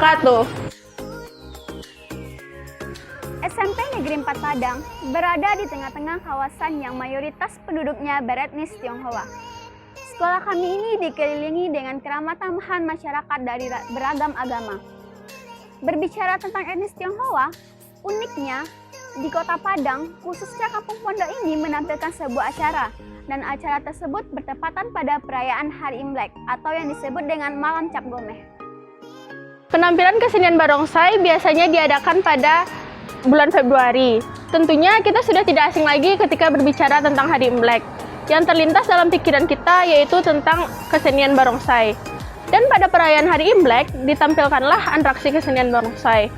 wabarakatuh. SMP Negeri 4 Padang berada di tengah-tengah kawasan yang mayoritas penduduknya beretnis Tionghoa. Sekolah kami ini dikelilingi dengan keramah-tamahan masyarakat dari beragam agama. Berbicara tentang etnis Tionghoa, uniknya di Kota Padang, khususnya Kampung Pondok ini menampilkan sebuah acara, dan acara tersebut bertepatan pada perayaan Hari Imlek atau yang disebut dengan Malam Cap Gomeh. Penampilan kesenian barongsai biasanya diadakan pada bulan Februari. Tentunya kita sudah tidak asing lagi ketika berbicara tentang Hari Imlek. Yang terlintas dalam pikiran kita yaitu tentang kesenian barongsai. Dan pada perayaan Hari Imlek ditampilkanlah atraksi kesenian barongsai.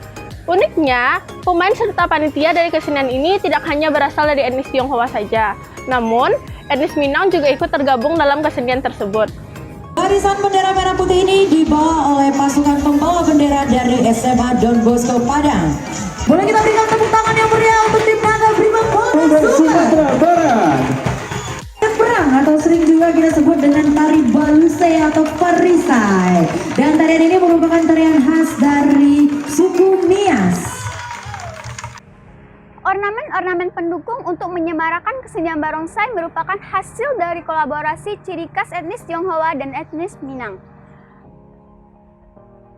Uniknya, pemain serta panitia dari kesenian ini tidak hanya berasal dari etnis Tionghoa saja, namun etnis Minang juga ikut tergabung dalam kesenian tersebut. Barisan bendera merah putih ini dibawa oleh pasukan pembawa bendera dari SMA Don Bosco Padang. Boleh kita berikan tepuk tangan yang meriah untuk tim Naga Brimob Polda Sumatera Barat. Perang atau sering juga kita sebut dengan tari balusai atau perisai. Dan tarian ini merupakan tarian khas dari suku Nias. Ornamen-ornamen pendukung untuk menyemarakan kesenian barongsai merupakan hasil dari kolaborasi ciri khas etnis Tionghoa dan etnis Minang.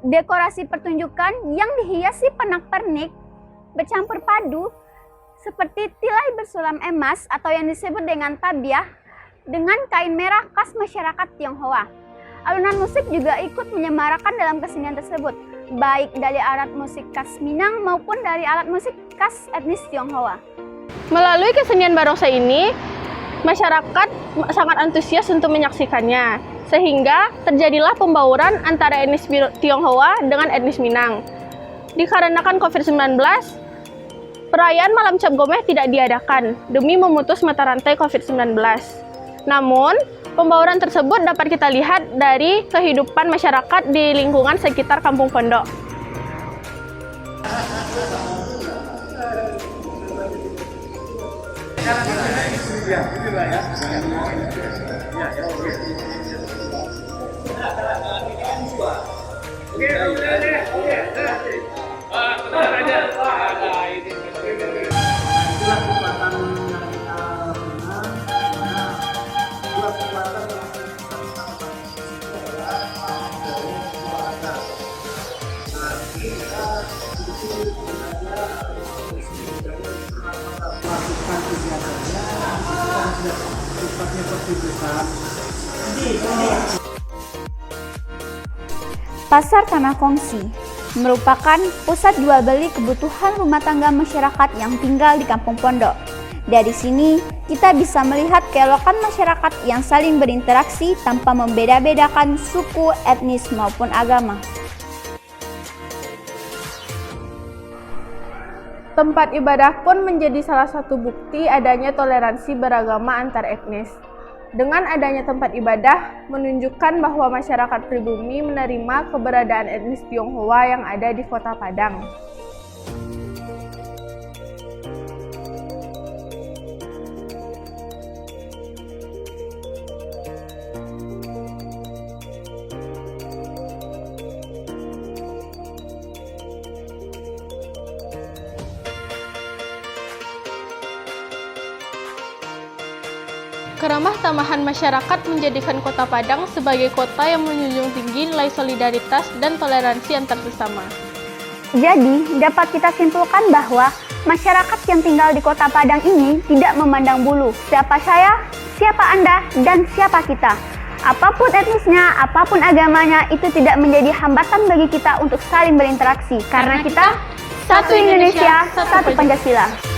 Dekorasi pertunjukan yang dihiasi pernak-pernik bercampur padu seperti tilai bersulam emas atau yang disebut dengan tabiah dengan kain merah khas masyarakat Tionghoa. Alunan musik juga ikut menyemarakan dalam kesenian tersebut, baik dari alat musik khas Minang maupun dari alat musik khas etnis Tionghoa. Melalui kesenian barongsai ini, masyarakat sangat antusias untuk menyaksikannya, sehingga terjadilah pembauran antara etnis Tionghoa dengan etnis Minang. Dikarenakan COVID-19, perayaan Malam Cap Gomeh tidak diadakan demi memutus mata rantai COVID-19. Namun, pembauran tersebut dapat kita lihat dari kehidupan masyarakat di lingkungan sekitar Kampung Pondok. Pasar Tanah Kongsi merupakan pusat jual beli kebutuhan rumah tangga masyarakat yang tinggal di Kampung Pondok. Dari sini, kita bisa melihat keelokan masyarakat yang saling berinteraksi tanpa membeda-bedakan suku, etnis, maupun agama. Tempat ibadah pun menjadi salah satu bukti adanya toleransi beragama antar etnis. Dengan adanya tempat ibadah, menunjukkan bahwa masyarakat pribumi menerima keberadaan etnis Tionghoa yang ada di Kota Padang. Keramah tamahan masyarakat menjadikan Kota Padang sebagai kota yang menjunjung tinggi nilai solidaritas dan toleransi antar sesama. Jadi, dapat kita simpulkan bahwa masyarakat yang tinggal di Kota Padang ini tidak memandang bulu siapa saya, siapa Anda, dan siapa kita. Apapun etnisnya, apapun agamanya, itu tidak menjadi hambatan bagi kita untuk saling berinteraksi. Karena kita satu Indonesia, satu Pancasila.